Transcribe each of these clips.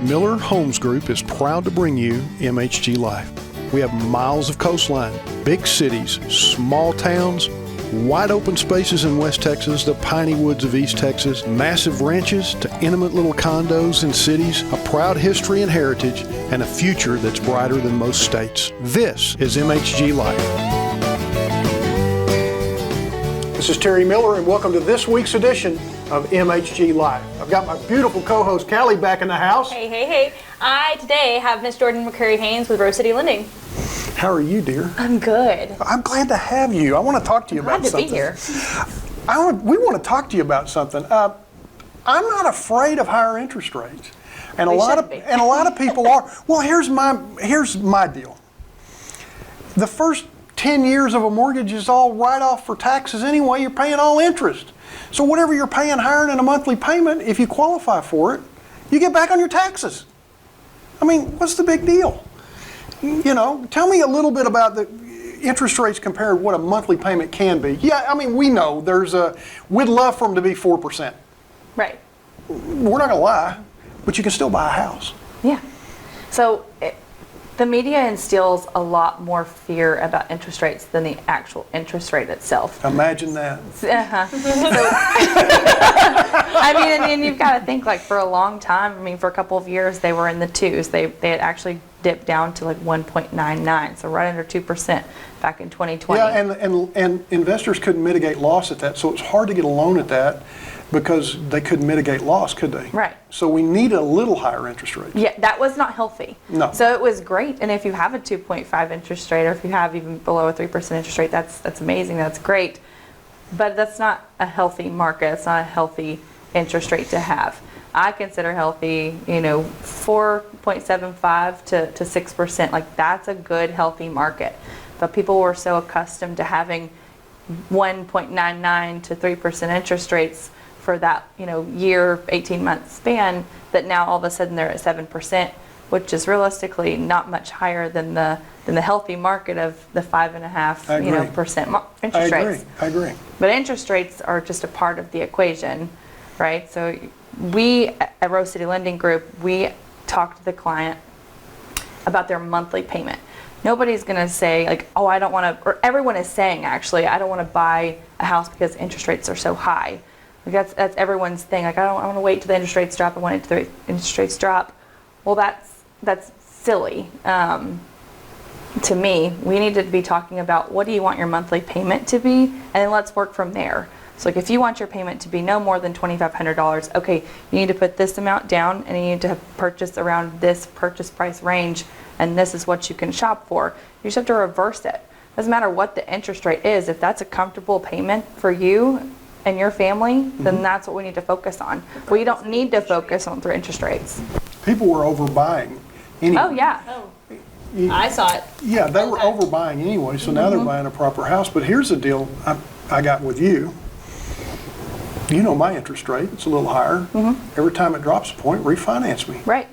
Miller Homes Group is proud to bring you MHG Life. We have miles of coastline, big cities, small towns, wide open spaces in West Texas, the piney woods of East Texas, massive ranches to intimate little condos in cities, a proud history and heritage, and a future that's brighter than most states. This is MHG Life. This is Terry Miller, and welcome to this week's edition of MHG Live. I've got my beautiful co-host Callie back in the house. Hey. I today have Miss Jordan McCurry-Haynes with Rose City Lending. How are you, dear? I'm good. I'm glad to have you. I want to talk to you about something. Glad to be here. We want to talk to you about something. I'm not afraid of higher interest rates, and a lot of people are. Well, here's my deal. The first 10 years of a mortgage is all write-off for taxes anyway. You're paying all interest. So whatever you're paying higher than a monthly payment, if you qualify for it, you get back on your taxes. I mean, what's the big deal? You know, tell me a little bit about the interest rates compared to what a monthly payment can be. Yeah, I mean, we know we'd love for them to be 4%. Right. We're not going to lie, but you can still buy a house. Yeah. So the media instills a lot more fear about interest rates than the actual interest rate itself. Imagine that. I mean, and you've got to think, like, for a long time, I mean, for a couple of years, they were in the twos. They had actually dipped down to like 1.99, so right under 2% back in 2020. Yeah, and investors couldn't mitigate loss at that, so it's hard to get a loan at that because they couldn't mitigate loss, could they? Right. So we need a little higher interest rate. Yeah, that was not healthy. No. So it was great, and if you have a 2.5 interest rate, or if you have even below a 3% interest rate, that's amazing, that's great. But that's not a healthy market. It's not a healthy interest rate to have. I consider healthy, 4.75 to 6%. Like, that's a good, healthy market. But people were so accustomed to having 1.99 to 3% interest rates for that, year, 18-month span, that now all of a sudden they're at 7%, which is realistically not much higher than the healthy market of the 5.5%, percent interest rates. I agree. But interest rates are just a part of the equation, right? So we at Rose City Lending Group, we talk to the client about their monthly payment. Nobody's going to say, like, oh, I don't want to, or everyone is saying, actually, I don't want to buy a house because interest rates are so high. Like, that's everyone's thing. Like, I want to wait till the interest rates drop. I want the interest rates drop. Well, that's silly. To me, we need to be talking about, what do you want your monthly payment to be, and then let's work from there. So, like, if you want your payment to be no more than $2,500, okay, you need to put this amount down, and you need to purchase around this purchase price range, and this is what you can shop for. You just have to reverse it. Doesn't matter what the interest rate is. If that's a comfortable payment for you and your family, then that's what we need to focus on. We don't need to focus on through interest rates. People were overbuying anyway. Oh, yeah. I saw it. Yeah, they were overbuying anyway, so now they're buying a proper house. But here's the deal I got with you. You know my interest rate. It's a little higher. Every time it drops a point, refinance me. Right.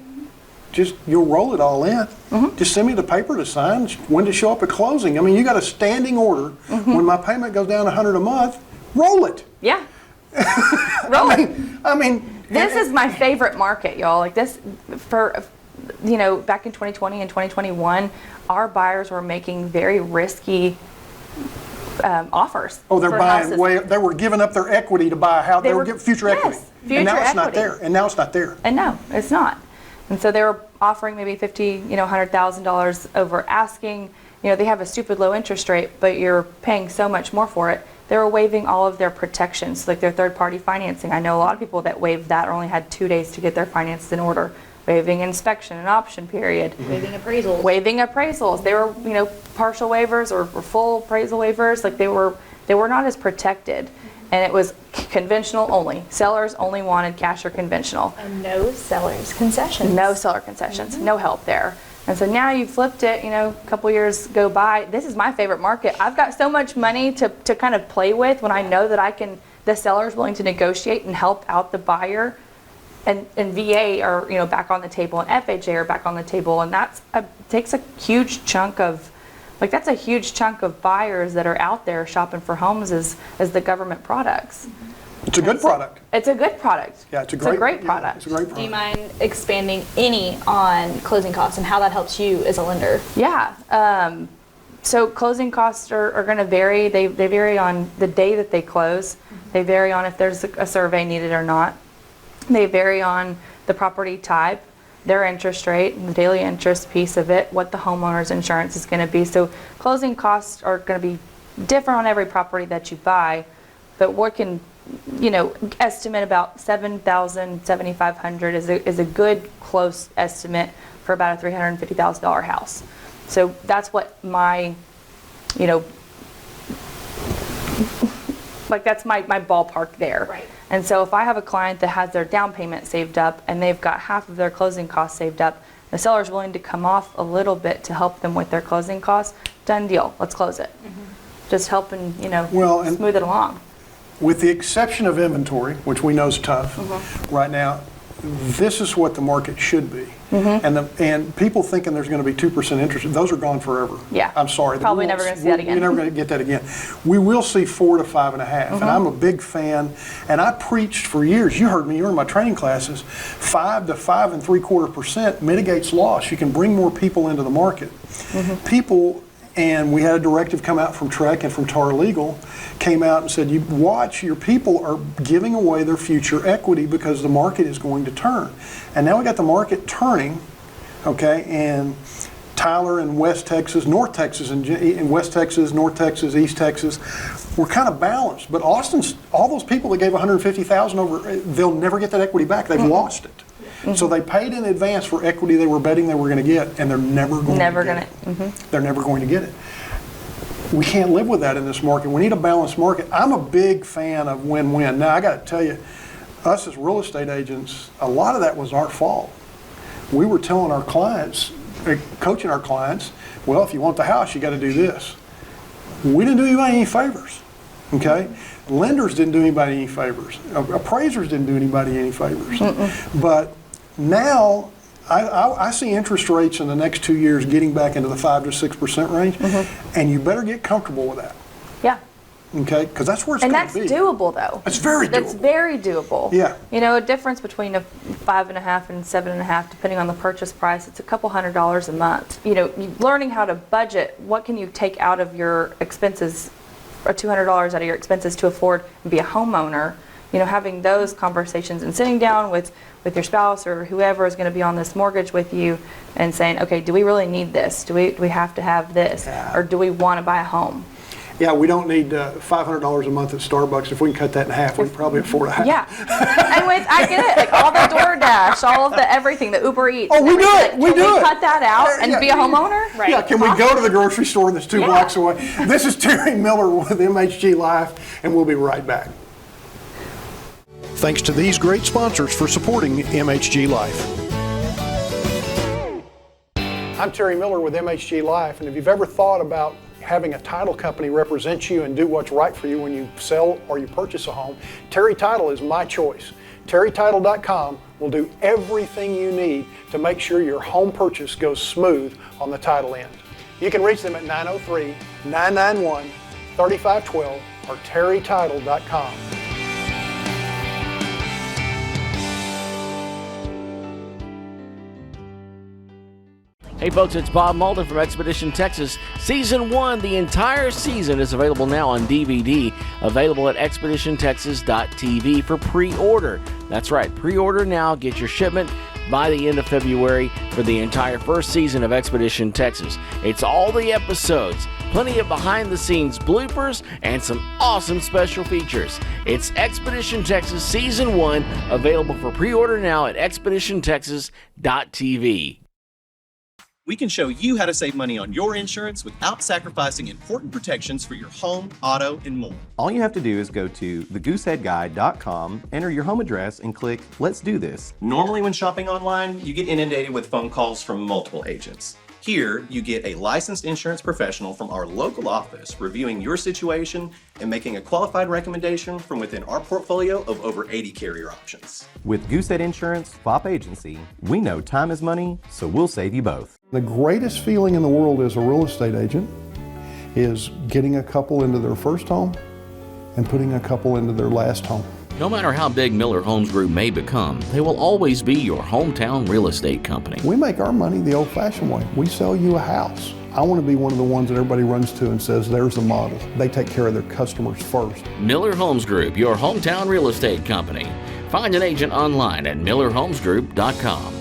Just, you'll roll it all in. Just send me the paper to sign, when to show up at closing. I mean, you got a standing order. When my payment goes down $100 a month, roll it. Yeah. Roll it. I mean. This is my favorite market, y'all. Like, this, for, back in 2020 and 2021, our buyers were making very risky offers. Oh, they're buying houses. they were giving up their equity to buy a house. They were giving future equity. Future and now it's equity. not there. And now it's not there. And no, it's not. And so they were offering maybe $100,000 over asking. They have a stupid low interest rate, but you're paying so much more for it. They were waiving all of their protections, like their third-party financing. I know a lot of people that waived that or only had 2 days to get their finances in order. Waiving inspection and option period. Waiving appraisals. Waiving appraisals. They were, partial waivers or full appraisal waivers. Like, they were not as protected. And it was conventional only. Sellers only wanted cash or conventional. And no seller's concessions. No seller concessions. No help there. And so now you flipped it, a couple years go by. This is my favorite market. I've got so much money to kind of play with when I know that the seller's willing to negotiate and help out the buyer. And VA are, back on the table, and FHA are back on the table. And takes a huge chunk of, that's a huge chunk of buyers that are out there shopping for homes as the government products. It's a good product. It's a good product. Yeah, it's a great great product. It's a great Do you product. mind expanding any on closing costs and how that helps you as a lender? Yeah. So closing costs are going to vary. They vary on the day that they close. They vary on if there's a survey needed or not. They vary on the property type, their interest rate, the daily interest piece of it, what the homeowner's insurance is going to be. So closing costs are going to be different on every property that you buy, but what can, estimate about $7,000, $7,500 is a good close estimate for about a $350,000 house. So that's what my, that's my ballpark there. Right. And so if I have a client that has their down payment saved up and they've got half of their closing costs saved up, the seller's willing to come off a little bit to help them with their closing costs, done deal, let's close it. Just helping, Well, and- smooth it along. With the exception of inventory, which we know is tough right now, this is what the market should be. And people thinking there's going to be 2% interest, those are gone forever. Yeah. I'm sorry. Probably never gonna see that again. We're never going to get that again. We will see 4 to 5.5, and I'm a big fan. And I preached for years. You heard me. You were in my training classes. 5 to 5.75% mitigates loss. You can bring more people into the market. People. And we had a directive come out from TREC and from TAR Legal, came out and said, you watch, your people are giving away their future equity because the market is going to turn. And now we got the market turning, okay, and Tyler and West Texas, North Texas, and West Texas, North Texas, East Texas, we're kind of balanced. But Austin's, all those people that gave $150,000 over, they'll never get that equity back. They've lost it. So they paid in advance for equity they were betting they were going to get, and they're never going to get it. They're never going to get it. We can't live with that in this market. We need a balanced market. I'm a big fan of win-win. Now, I got to tell you, us as real estate agents, a lot of that was our fault. We were telling our clients, coaching our clients, well, if you want the house, you got to do this. We didn't do anybody any favors, okay? Lenders didn't do anybody any favors. Appraisers didn't do anybody any favors. But now, I see interest rates in the next 2 years getting back into the 5 to 6% range, and you better get comfortable with that, Yeah. okay? Because that's where it's And going that's to be. doable though. It's very doable. That's very doable. Yeah. A difference between a 5.5 and 7.5, depending on the purchase price, it's a couple $100s a month. Learning how to budget, what can you take out of your expenses, or $200 out of your expenses to afford and be a homeowner, having those conversations and sitting down with your spouse or whoever is going to be on this mortgage with you and saying, okay, do we really need this? Do we have to have this? Yeah. Or do we want to buy a home? Yeah, we don't need $500 a month at Starbucks. If we can cut that in half, we can probably afford a house. Yeah. I get it. Like all the DoorDash, all of the everything, the Uber Eats. Oh, we do everything. it. We Can do we it. cut that out and be a homeowner? Right. Yeah, can we go to the grocery store that's 2 Yeah. blocks away? This is Terry Miller with MHG Life, and we'll be right back. Thanks to these great sponsors for supporting MHG Life. I'm Terry Miller with MHG Life, and if you've ever thought about having a title company represent you and do what's right for you when you sell or you purchase a home, Terry Title is my choice. TerryTitle.com will do everything you need to make sure your home purchase goes smooth on the title end. You can reach them at 903-991-3512 or TerryTitle.com. Hey folks, it's Bob Malden from Expedition Texas. Season 1, the entire season, is available now on DVD, available at expeditiontexas.tv for pre-order. That's right, pre-order now, get your shipment by the end of February for the entire first season of Expedition Texas. It's all the episodes, plenty of behind-the-scenes bloopers, and some awesome special features. It's Expedition Texas Season 1, available for pre-order now at expeditiontexas.tv. We can show you how to save money on your insurance without sacrificing important protections for your home, auto, and more. All you have to do is go to thegooseheadguide.com, enter your home address, and click Let's Do This. Normally when shopping online, you get inundated with phone calls from multiple agents. Here, you get a licensed insurance professional from our local office reviewing your situation and making a qualified recommendation from within our portfolio of over 80 carrier options. With Goosehead Insurance, FOP Agency, we know time is money, so we'll save you both. The greatest feeling in the world as a real estate agent is getting a couple into their first home and putting a couple into their last home. No matter how big Miller Homes Group may become, they will always be your hometown real estate company. We make our money the old-fashioned way. We sell you a house. I want to be one of the ones that everybody runs to and says, there's a model. They take care of their customers first. Miller Homes Group, your hometown real estate company. Find an agent online at millerhomesgroup.com.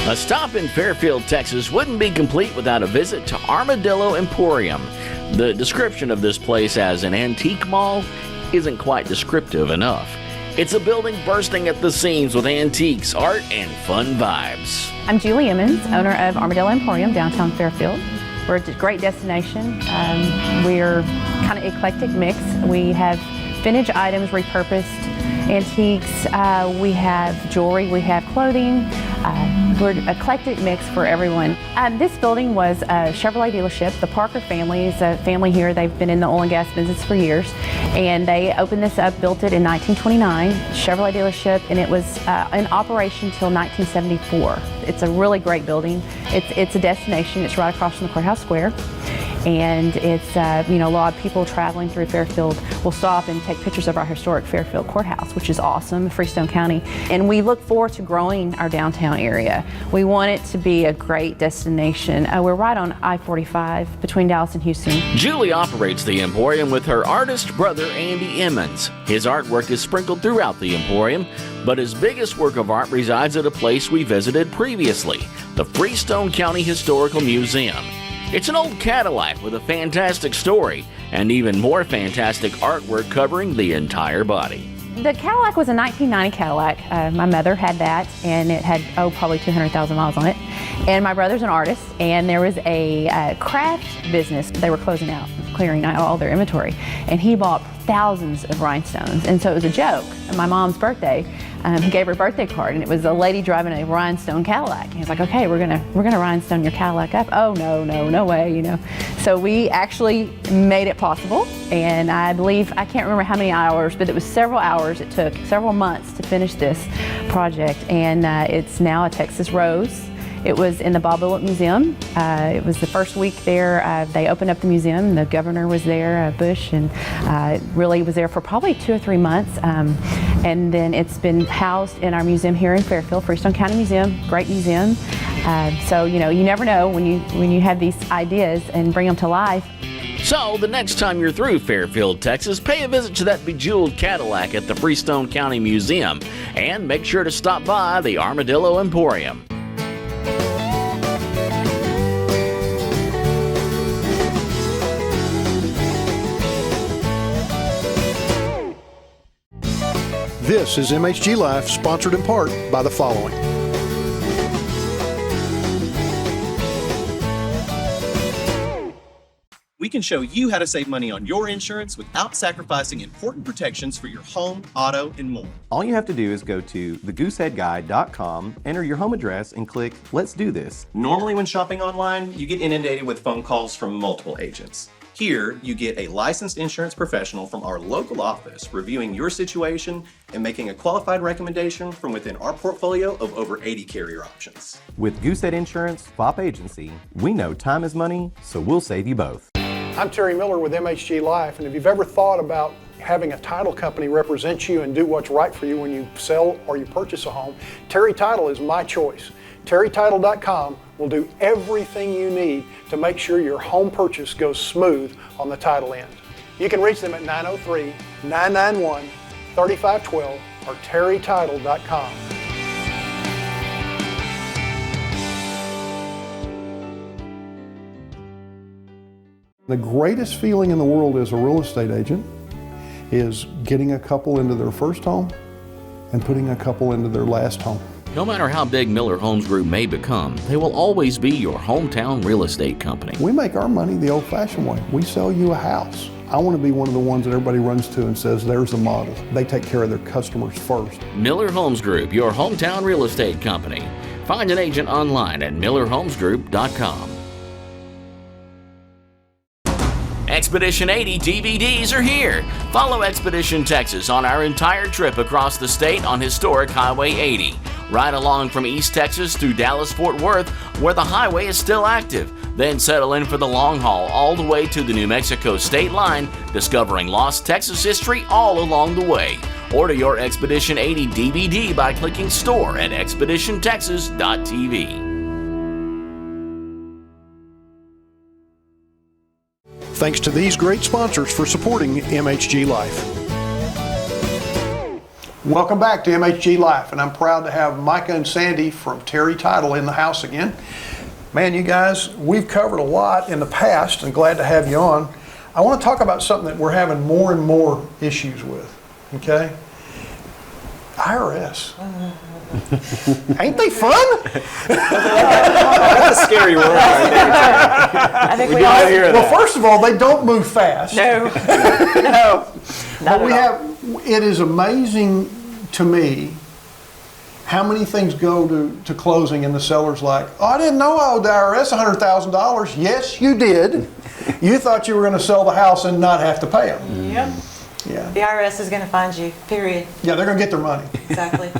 A stop in Fairfield, Texas wouldn't be complete without a visit to Armadillo Emporium. The description of this place as an antique mall isn't quite descriptive enough. It's a building bursting at the seams with antiques, art, and fun vibes. I'm Julie Emmons, owner of Armadillo Emporium, downtown Fairfield. We're a great destination. We're kind of eclectic mix. We have vintage items repurposed, antiques, we have jewelry, we have clothing. We're an eclectic mix for everyone. This building was a Chevrolet dealership. The Parker family is a family here. They've been in the oil and gas business for years. And they opened this up, built it in 1929, Chevrolet dealership, and it was in operation till 1974. It's a really great building. It's a destination. It's right across from the Courthouse Square. And it's, a lot of people traveling through Fairfield will stop and take pictures of our historic Fairfield Courthouse, which is awesome, Freestone County. And we look forward to growing our downtown area. We want it to be a great destination. We're right on I-45 between Dallas and Houston. Julie operates the Emporium with her artist brother, Andy Emmons. His artwork is sprinkled throughout the Emporium, but his biggest work of art resides at a place we visited previously, the Freestone County Historical Museum. It's an old Cadillac with a fantastic story and even more fantastic artwork covering the entire body. The Cadillac was a 1990 Cadillac. My mother had that, and it had, probably 200,000 miles on it. And my brother's an artist, and there was a craft business. They were closing out, clearing out all their inventory. And he bought thousands of rhinestones. And so it was a joke. On my mom's birthday, he gave her a birthday card, and it was a lady driving a rhinestone Cadillac. And he was like, okay, we're gonna rhinestone your Cadillac up. Oh, no way, So we actually made it possible, and I believe, I can't remember how many hours, but it was several hours. It took several months to finish this project, and it's now a Texas Rose. It was in the Bob Willett Museum. It was the first week there. They opened up the museum. The governor was there, Bush, and really was there for probably 2 or 3 months. And then it's been housed in our museum here in Fairfield, Freestone County Museum, great museum. So, you never know when you have these ideas and bring them to life. So, the next time you're through Fairfield, Texas, pay a visit to that bejeweled Cadillac at the Freestone County Museum and make sure to stop by the Armadillo Emporium. This is MHG Life, sponsored in part by the following. We can show you how to save money on your insurance without sacrificing important protections for your home, auto, and more. All you have to do is go to thegooseheadguide.com, enter your home address, and click Let's Do This. Normally when shopping online, you get inundated with phone calls from multiple agents. Here, you get a licensed insurance professional from our local office reviewing your situation and making a qualified recommendation from within our portfolio of over 80 carrier options. With Goosehead Insurance, FOP Agency, we know time is money, so we'll save you both. I'm Terry Miller with MHG Life, and if you've ever thought about having a title company represent you and do what's right for you when you sell or you purchase a home, Terry Title is my choice. TerryTitle.com will do everything you need to make sure your home purchase goes smooth on the title end. You can reach them at 903-991-3512 or TerryTitle.com. The greatest feeling in the world as a real estate agent is getting a couple into their first home and putting a couple into their last home. No matter how big Miller Homes Group may become, they will always be your hometown real estate company. We make our money the old-fashioned way. We sell you a house. I want to be one of the ones that everybody runs to and says, there's a model. They take care of their customers first. Miller Homes Group, your hometown real estate company. Find an agent online at millerhomesgroup.com. Expedition 80 DVDs are here. Follow Expedition Texas on our entire trip across the state on historic Highway 80. Ride along from East Texas through Dallas-Fort Worth, where the highway is still active. Then settle in for the long haul all the way to the New Mexico state line, discovering lost Texas history all along the way. Order your Expedition 80 DVD by clicking store at expeditiontexas.tv. Thanks to these great sponsors for supporting MHG Life. Welcome back to MHG Life, and I'm proud to have Micah and Sandy from Terry Title in the house again. Man, you guys, we've covered a lot in the past, and glad to have you on. I want to talk about something that we're having more and more issues with, okay? IRS. Ain't they fun? That's a scary word right there. I think we all hear Well, that. first of all, they don't move fast. No. But it is amazing to me how many things go to closing and the seller's like, oh, I didn't know I owed the IRS $100,000. Yes, you did. You thought you were going to sell the house and not have to pay them. Yep. Yeah. The IRS is going to find you, period. Yeah, they're going to get their money. Exactly.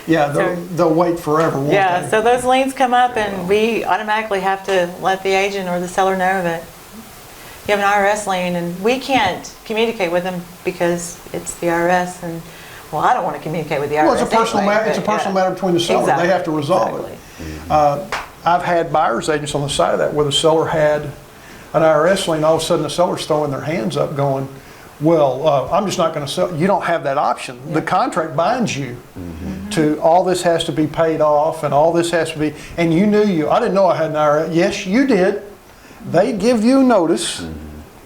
Yeah, they'll wait forever, won't Yeah, they? so those liens come up and we automatically have to let the agent or the seller know that you have an IRS lien, and we can't communicate with them because it's the IRS, and well, I don't want to communicate with the IRS. Well, it's a personal anyway, matter. It's a but, personal yeah. matter between the seller. Exactly. They have to resolve it. I've had buyer's agents on the side of that where the seller had an IRS lien. All of a sudden, the seller's throwing their hands up, going, "Well, I'm just not going to sell." You don't have that option. The contract binds you to all this has to be paid off, and all this has to be. And you knew I didn't know I had an IRS. Yes, you did. They give you notice.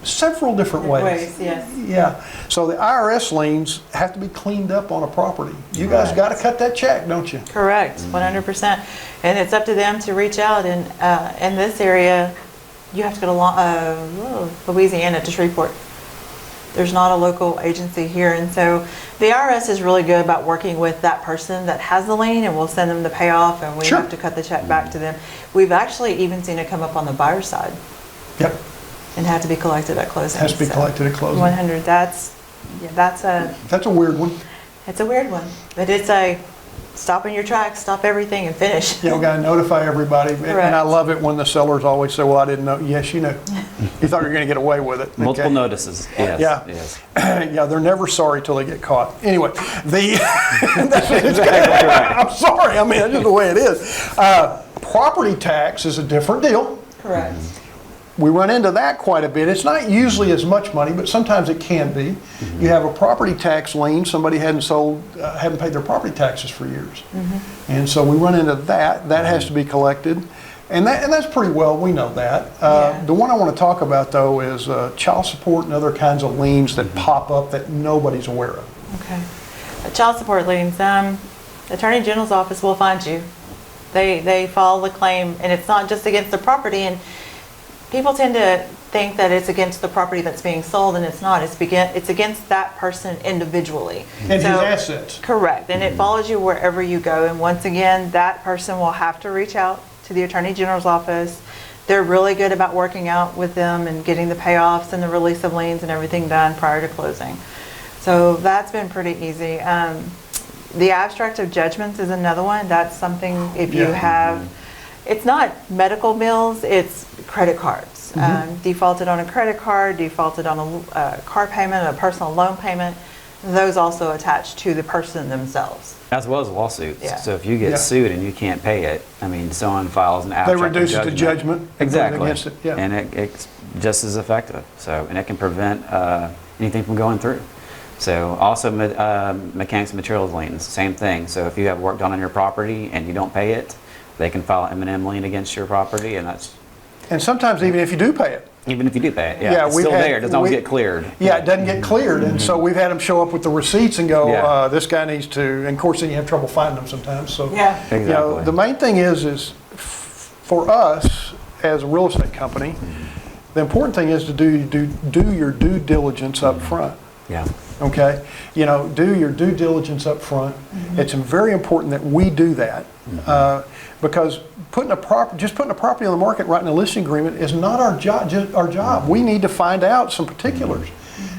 Several different ways. Yes. Yeah. So the IRS liens have to be cleaned up on a property. You guys got to cut that check, don't you? Correct, 100%. And it's up to them to reach out. And in this area, you have to go to Louisiana to Shreveport. There's not a local agency here. And so the IRS is really good about working with that person that has the lien, and we'll send them the payoff, and we have to cut the check back to them. We've actually even seen it come up on the buyer's side. Yep. And have to be collected at closing. Has to be collected at closing. 100. That's a weird one. It's a weird one, but it's a stop in your tracks, stop everything, and finish. You got to notify everybody. And I love it when the sellers always say, "Well, I didn't know." Yes, you knew. You thought you were going to get away with it. Multiple notices. Yes. Yeah. Yes. Yeah, they're never sorry till they get caught. Anyway, That's exactly right. I'm sorry. I mean, that's just the way it is. Property tax is a different deal. Correct. We run into that quite a bit. It's not usually as much money, but sometimes it can be. You have a property tax lien. Somebody hadn't paid their property taxes for years. And so we run into that. That has to be collected. And that's pretty well, we know that. The one I want to talk about, though, is child support and other kinds of liens that pop up that nobody's aware of. Okay. Child support liens. Attorney General's office will find you. They file the claim, and it's not just against the property. And people tend to think that it's against the property that's being sold, and it's not. It's against that person individually. And his assets. Correct. And it follows you wherever you go. And once again, that person will have to reach out to the Attorney General's office. They're really good about working out with them and getting the payoffs and the release of liens and everything done prior to closing. So that's been pretty easy. The abstract of judgments is another one. That's something if you have, it's not medical bills, it's credit cards. Defaulted on a credit card, defaulted on a car payment, a personal loan payment. Those also attach to the person themselves. As well as lawsuits. Yeah. So if you get sued and you can't pay it, I mean, someone files an abstract They reduce of it to judgment. Exactly. Against it, yeah. And it's just as effective. So, and it can prevent anything from going through. So also mechanics and materials liens, same thing. So if you have work done on your property and you don't pay it, they can file an M&M lien against your property, and that's... And sometimes even if you do pay it. Even if you do pay it, it's still there. It doesn't always get cleared. Yeah, it doesn't get cleared. And so we've had them show up with the receipts and go, Yeah. this guy needs to, and of course then you have trouble finding them sometimes. So, Yeah. you know, Exactly. the main thing is for us as a real estate company, the important thing is to do your due diligence up front. Yeah. Okay, you know, do your due diligence up front. It's very important that we do that because just putting a property on the market, writing a listing agreement is not our job. We need to find out some particulars.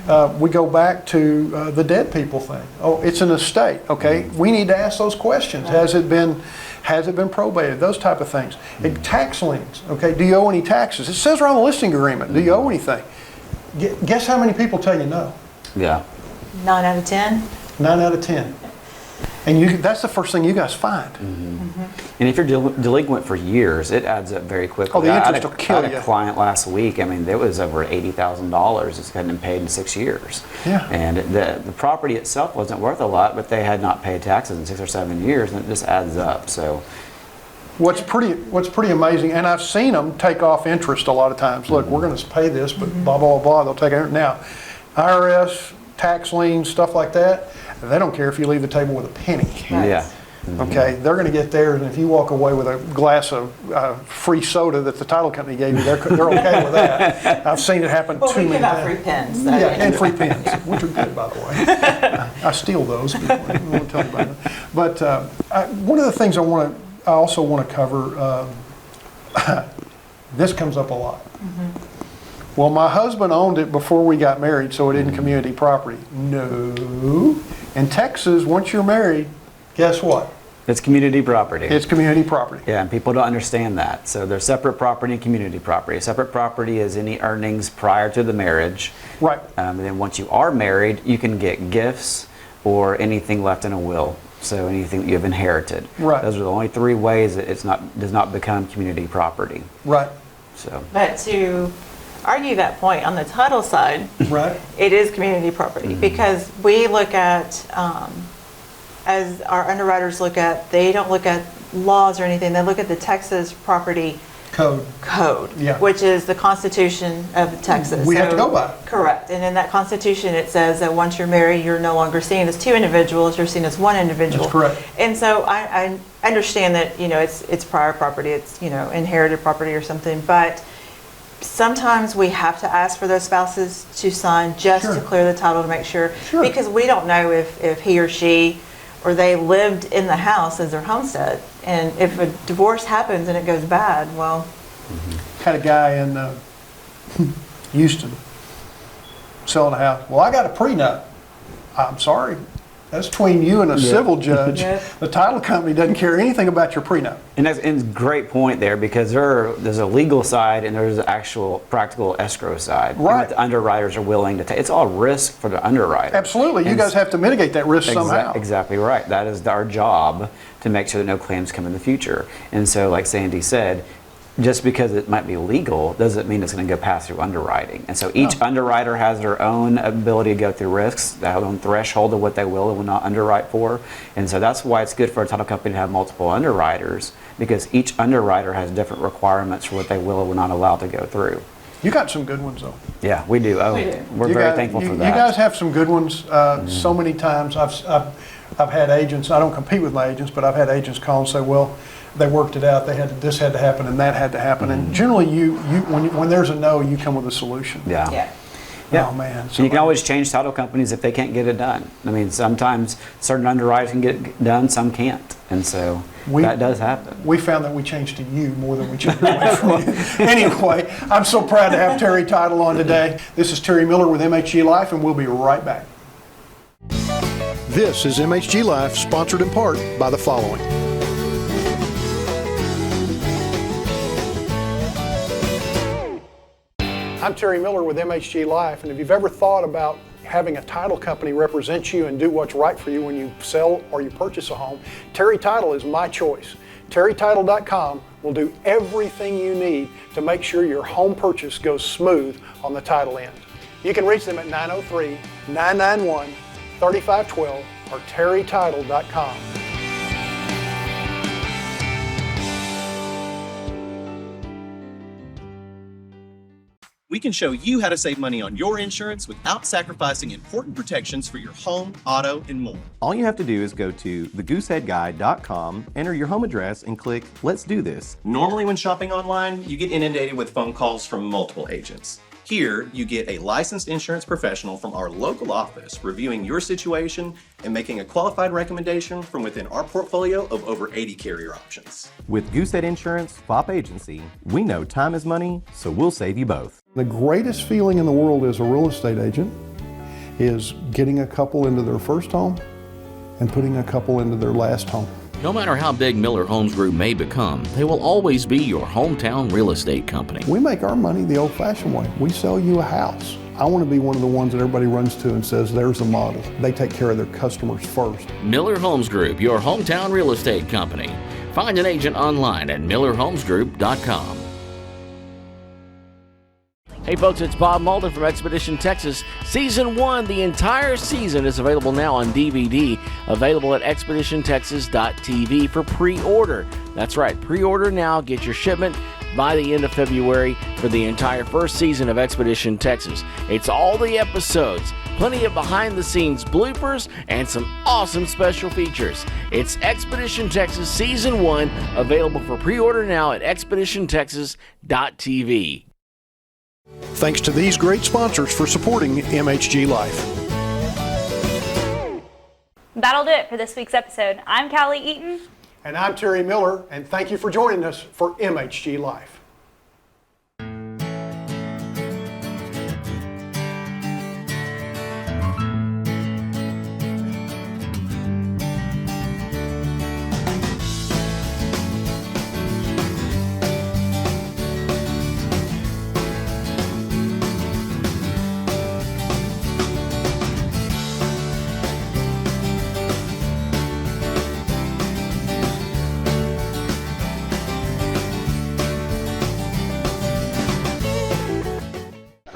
We go back to the dead people thing. Oh, it's an estate, okay? We need to ask those questions. Has it been probated? Those type of things. And tax liens, okay? Do you owe any taxes? It says right on the listing agreement, do you owe anything? Guess how many people tell you no? Yeah. 9 out of 10? 9 out of 10. And that's the first thing you guys find. And if you're delinquent for years, it adds up very quickly. Oh, the interest will kill I had you. a client last week, I mean, there was over $80,000 that's hadn't been paid in 6 years. Yeah. And the property itself wasn't worth a lot, but they had not paid taxes in 6 or 7 years, and it just adds up, so. What's pretty amazing, and I've seen them take off interest a lot of times. Look, we're going to pay this, but blah, blah, blah, they'll take it. Now, IRS, tax liens, stuff like that, they don't care if you leave the table with a penny. Right. Yeah. Okay, they're going to get theirs, and if you walk away with a glass of free soda that the title company gave you, they're okay with that. I've seen it happen Well, too we many give out times. free pens. So. Yeah, and free pens, which are good, by the way. I steal those. I don't want to tell you about it. But one of the things I also want to cover, this comes up a lot. Well, my husband owned it before we got married, so it isn't community property. No. In Texas, once you're married, guess what? It's community property. It's community property. Yeah, and people don't understand that. So there's separate property and community property. Separate property is any earnings prior to the marriage. Right. And then once you are married, you can get gifts or anything left in a will. So anything that you have inherited. Right. Those are the only 3 ways that does not become community property. Right. So. But to argue that point on the title side, Right. it is community property because we look at, as our underwriters look at, they don't look at laws or anything, they look at the Texas property code, Yeah. which is the Constitution of Texas. We have to go by it. Correct. And in that Constitution, it says that once you're married, you're no longer seen as 2 individuals, you're seen as 1 individual. That's correct. And so I understand that, it's prior property, it's, inherited property or something, but sometimes we have to ask for those spouses to sign just Sure. to clear the title to make sure, Sure. because we don't know if he or she or they lived in the house as their homestead. And if a divorce happens and it goes bad, well, Had a guy in Houston selling a house. Well, I got a prenup. I'm sorry. That's between you and a civil judge. Yeah. The title company doesn't care anything about your prenup. And that's a great point there because there's a legal side and there's an actual practical escrow side. And Right. that the underwriters are willing to take. It's all risk for the underwriter. Absolutely. You And guys have to mitigate that risk somehow. Exactly right. That is our job to make sure that no claims come in the future. And so, like Sandy said, just because it might be legal doesn't mean it's going to go pass through underwriting. And so each underwriter has their own ability to go through risks, their own threshold of what they will and will not underwrite for. And so that's why it's good for a title company to have multiple underwriters, because each underwriter has different requirements for what they will and will not allow to go through. You got some good ones, though. Yeah, we do. Oh, We do. we're You very guys- thankful you, for that. You guys have some good ones. So many times I've had agents, I don't compete with my agents, but I've had agents call and say, well, they worked it out. This had to happen and that had to happen. And generally when there's a no, you come with a solution. Yeah. yeah. Oh, man. So you can always change title companies if they can't get it done. I mean, sometimes certain underwriters can get it done, some can't. And so that does happen. We found that we changed to you more than we changed away from you. Anyway, I'm so proud to have Terry Title on today. This is Terry Miller with MHG Life, and we'll be right back. This is MHG Life, sponsored in part by the following. I'm Terry Miller with MHG Life, and if you've ever thought about having a title company represent you and do what's right for you when you sell or you purchase a home, Terry Title is my choice. TerryTitle.com will do everything you need to make sure your home purchase goes smooth on the title end. You can reach them at 903-991-3512 or TerryTitle.com. We can show you how to save money on your insurance without sacrificing important protections for your home, auto, and more. All you have to do is go to thegooseheadguide.com, enter your home address, and click Let's Do This. Normally when shopping online, you get inundated with phone calls from multiple agents. Here, you get a licensed insurance professional from our local office reviewing your situation and making a qualified recommendation from within our portfolio of over 80 carrier options. With Goosehead Insurance, FOP Agency, we know time is money, so we'll save you both. The greatest feeling in the world as a real estate agent is getting a couple into their first home and putting a couple into their last home. No matter how big Miller Homes Group may become, they will always be your hometown real estate company. We make our money the old-fashioned way. We sell you a house. I want to be one of the ones that everybody runs to and says, there's a model. They take care of their customers first. Miller Homes Group, your hometown real estate company. Find an agent online at millerhomesgroup.com. Hey folks, it's Bob Malden from Expedition Texas. Season 1, the entire season is available now on DVD, available at expeditiontexas.tv for pre-order. That's right, pre-order now, get your shipment by the end of February for the entire first season of Expedition Texas. It's all the episodes, plenty of behind-the-scenes bloopers, and some awesome special features. It's Expedition Texas Season 1, available for pre-order now at expeditiontexas.tv. Thanks to these great sponsors for supporting MHG Life. That'll do it for this week's episode. I'm Callie Eaton. And I'm Terry Miller, and thank you for joining us for MHG Life.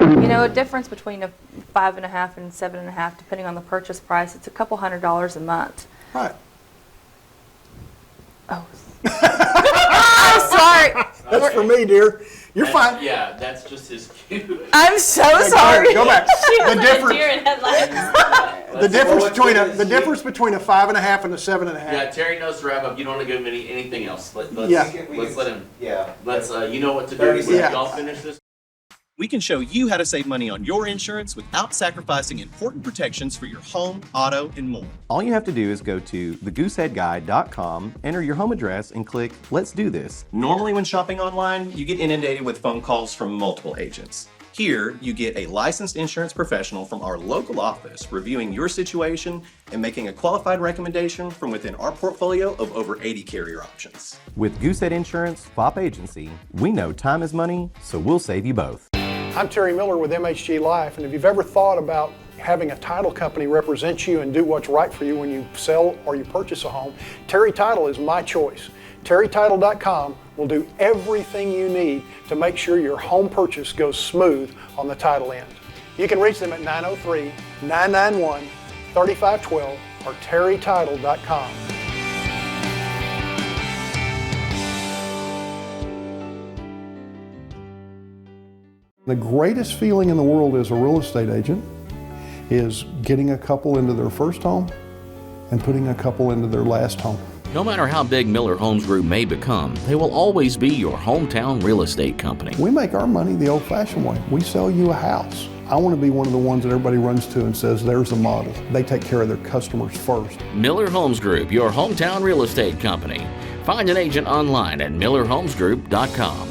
You know, a difference between a 5.5 and 7.5, depending on the purchase price, it's a couple $100 a month. Right. Oh. I'm sorry. That's for me, dear. You're fine. Yeah, that's just his cue. I'm so Hey, sorry. Go back. The difference. Deer in headlights. The difference between a 5.5 and a 7.5. Yeah, Terry knows to wrap up. You don't want to give him anything else. Let's let him. Yeah. You know what to do. Yeah. Y'all finish this. We can show you how to save money on your insurance without sacrificing important protections for your home, auto, and more. All you have to do is go to thegooseheadguy.com, enter your home address, and click Let's Do This. Normally when shopping online, you get inundated with phone calls from multiple agents. Here, you get a licensed insurance professional from our local office reviewing your situation and making a qualified recommendation from within our portfolio of over 80 carrier options. With Goosehead Insurance, FOP Agency, we know time is money, so we'll save you both. I'm Terry Miller with MHG Life, and if you've ever thought about having a title company represent you and do what's right for you when you sell or you purchase a home, Terry Title is my choice. TerryTitle.com will do everything you need to make sure your home purchase goes smooth on the title end. You can reach them at 903-991-3512 or TerryTitle.com. The greatest feeling in the world as a real estate agent is getting a couple into their first home and putting a couple into their last home. No matter how big Miller Homes Group may become, they will always be your hometown real estate company. We make our money the old-fashioned way. We sell you a house. I want to be one of the ones that everybody runs to and says, there's a model. They take care of their customers first. Miller Homes Group, your hometown real estate company. Find an agent online at millerhomesgroup.com.